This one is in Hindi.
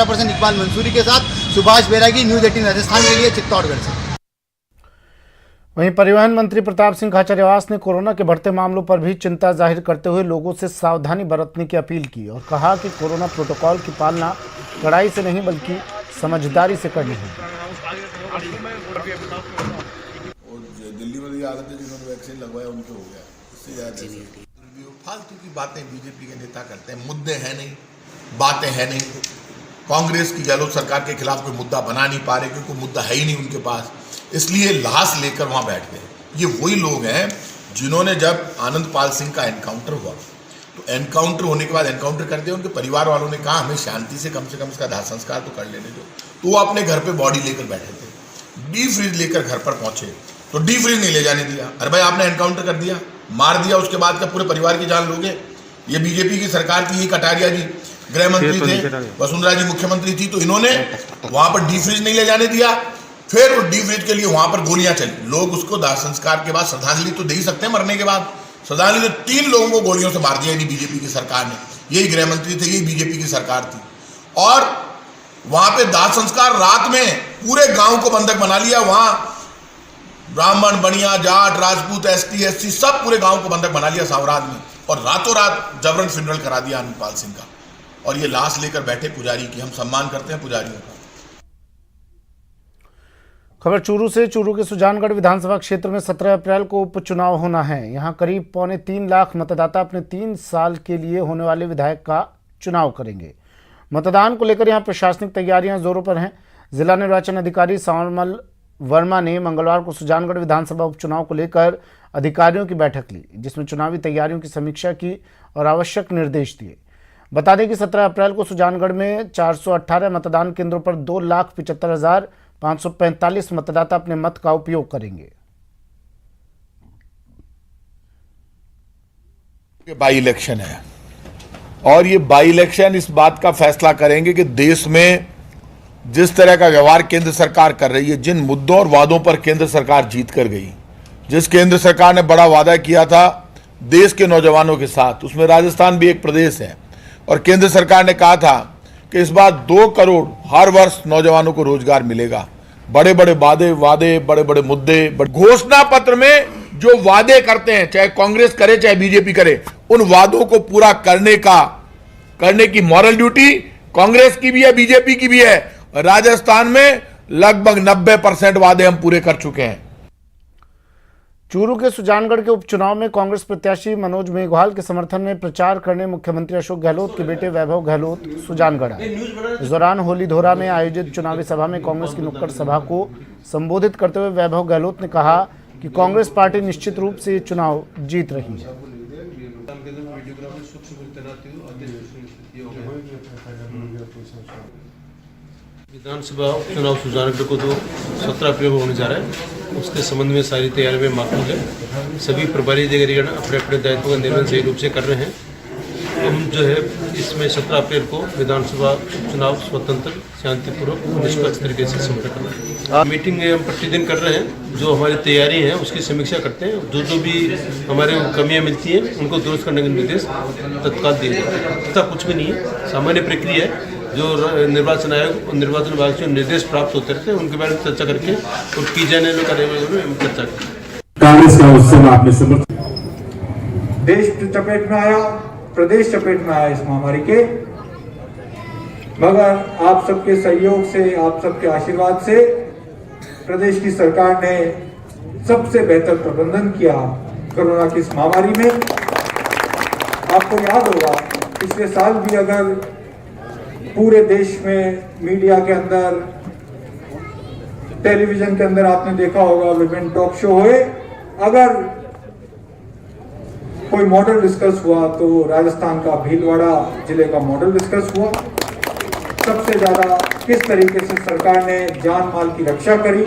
पर्सन इकबाल मंसूरी के साथ सुभाष बैरागी, न्यूज 18 राजस्थान के लिए चित्तौड़गढ़ से। वहीं परिवहन मंत्री प्रताप सिंह खाचरियावास ने कोरोना के बढ़ते मामलों पर भी चिंता जाहिर करते हुए लोगों से सावधानी बरतने की अपील की और कहा कि कोरोना प्रोटोकॉल की पालना कड़ाई से नहीं बल्कि समझदारी से करनी होगी। दिल्ली में आ गए जिन्होंने वैक्सीन लगवाया उनको हो गया, इससे ज्यादा फालतू की बातें बीजेपी के नेता करते हैं। मुद्दे हैं नहीं, बातें हैं नहीं। कांग्रेस की गहलोत सरकार के खिलाफ कोई मुद्दा बना नहीं पा रहे क्योंकि मुद्दा है ही नहीं उनके पास, इसलिए लाश लेकर वहां बैठ गए। ये वही लोग हैं जिन्होंने जब आनंदपाल सिंह का एनकाउंटर हुआ तो एनकाउंटर होने के बाद एनकाउंटर कर दिया, उनके परिवार वालों ने कहा हमें शांति से कम इसका दाह संस्कार तो कर लेने दो, तो वो अपने घर पे बॉडी लेकर बैठे थे। डी फ्रीज लेकर घर पर पहुंचे तो डी फ्रीज नहीं ले जाने दिया। अरे भाई आपने एनकाउंटर कर दिया, मार दिया, उसके बाद क्या पूरे परिवार की जान लोगे? ये बीजेपी की सरकार थी, यही कटारिया जी गृह मंत्री थे, वसुंधरा जी मुख्यमंत्री थी, तो इन्होंने वहां पर डी फ्रीज नहीं ले जाने दिया। फिर वो डी फ्रीज के लिए वहां पर गोलियां चली। लोग उसको दाह संस्कार के बाद श्रद्धांजलि तो दे ही सकते हैं, मरने के बाद श्रद्धांजलि तो 3 लोगों को गोलियों से मार दिया बीजेपी की सरकार ने। यही गृह मंत्री थे, यही बीजेपी की सरकार थी। और वहां पे दाह संस्कार रात में पूरे गांव को बंधक बना लिया। वहां ब्राह्मण, बनिया, जाट, राजपूत, एसटी, एससी सब पूरे गांव को बंधक बना लिया सावराज में, और रातों रात जबरन फ्यूनरल करा दिया आनंदपाल सिंह का। और ये लाश लेकर बैठे पुजारी की, हम सम्मान करते हैं पुजारियों का। खबर चूरू से। चूरू के सुजानगढ़ विधानसभा क्षेत्र में 17 अप्रैल को उपचुनाव होना है। यहां करीब 3.25 लाख मतदाता अपने 3 साल के लिए होने वाले विधायक का चुनाव करेंगे। मतदान को लेकर यहां प्रशासनिक तैयारियां जोरों पर हैं। जिला निर्वाचन अधिकारी सावरमल वर्मा ने मंगलवार को सुजानगढ़ विधानसभा उपचुनाव को लेकर अधिकारियों की बैठक ली, जिसमें चुनावी तैयारियों की समीक्षा की और आवश्यक निर्देश दिए। बता दें कि 17 अप्रैल को सुजानगढ़ में 418 मतदान केंद्रों पर 2,75,545 मतदाता अपने मत का उपयोग करेंगे। बाई इलेक्शन है और ये बाई इलेक्शन इस बात का फैसला करेंगे कि देश में जिस तरह का व्यवहार केंद्र सरकार कर रही है, जिन मुद्दों और वादों पर केंद्र सरकार जीत कर गई, जिस केंद्र सरकार ने बड़ा वादा किया था देश के नौजवानों के साथ, उसमें राजस्थान भी एक प्रदेश है, और केंद्र सरकार ने कहा था कि इस बार 2 करोड़ हर वर्ष नौजवानों को रोजगार मिलेगा। बड़े बड़े वादे, बड़े बड़े मुद्दे, घोषणा पत्र में जो वादे करते हैं, चाहे कांग्रेस करे चाहे बीजेपी करे, उन वादों को पूरा करने की मॉरल ड्यूटी कांग्रेस की भी है, बीजेपी की भी है। राजस्थान में लगभग 90% वादे हम पूरे कर चुके हैं। चूरू के सुजानगढ़ के उपचुनाव में कांग्रेस प्रत्याशी मनोज मेघवाल के समर्थन में प्रचार करने मुख्यमंत्री अशोक गहलोत के बेटे वैभव गहलोत सुजानगढ़ आए। इस दौरान होलीधोरा में आयोजित चुनावी सभा में कांग्रेस की नुक्कड़ सभा को संबोधित करते हुए वैभव गहलोत ने कहा कि कांग्रेस पार्टी निश्चित रूप से चुनाव जीत रही है। विधानसभा उपचुनाव सुजानगढ़ को जो 17 अप्रैल को होने जा रहा है, उसके संबंध में सारी तैयारी में माकूल है। सभी प्रभारी अधिकारीगण अपने अपने दायित्व का निर्वहन सही रूप से कर रहे हैं। हम जो है इसमें 17 अप्रैल को विधानसभा उपचुनाव स्वतंत्र, शांतिपूर्वक, निष्पक्ष तरीके से संपन्न कर रहे हैं। मीटिंग हम प्रतिदिन कर रहे हैं, जो हमारी तैयारी है उसकी समीक्षा करते हैं। जो भी हमारे कमियां मिलती हैं उनको दुरुस्त करने के निर्देश तत्काल दिए जाते हैं। तथा कुछ भी नहीं है, सामान्य प्रक्रिया है। जो निर्वाचन आयोग और निर्वाचन विभाग से निर्देश प्राप्त होते रहते हैं, उनके बारे में चर्चा करके और की जाने वाले कार्रवाई में चर्चा करते। कांग्रेस का उत्सव आपने समर्थन। देश चपेट में आया, प्रदेश चपेट में आया इस महामारी के, मगर आप सबके सहयोग से, आप सबके आशीर्वाद से प्रदेश की सरकार ने सबसे बेहतर प्रबंधन किया कोरोना की इस महामारी में। आपको याद होगा पिछले साल भी अगर पूरे देश में मीडिया के अंदर, टेलीविजन के अंदर आपने देखा होगा विभिन्न टॉक शो हुए, अगर कोई मॉडल डिस्कस हुआ तो राजस्थान का भीलवाड़ा जिले का मॉडल डिस्कस हुआ। सबसे ज्यादा किस तरीके से सरकार ने जान माल की रक्षा करी,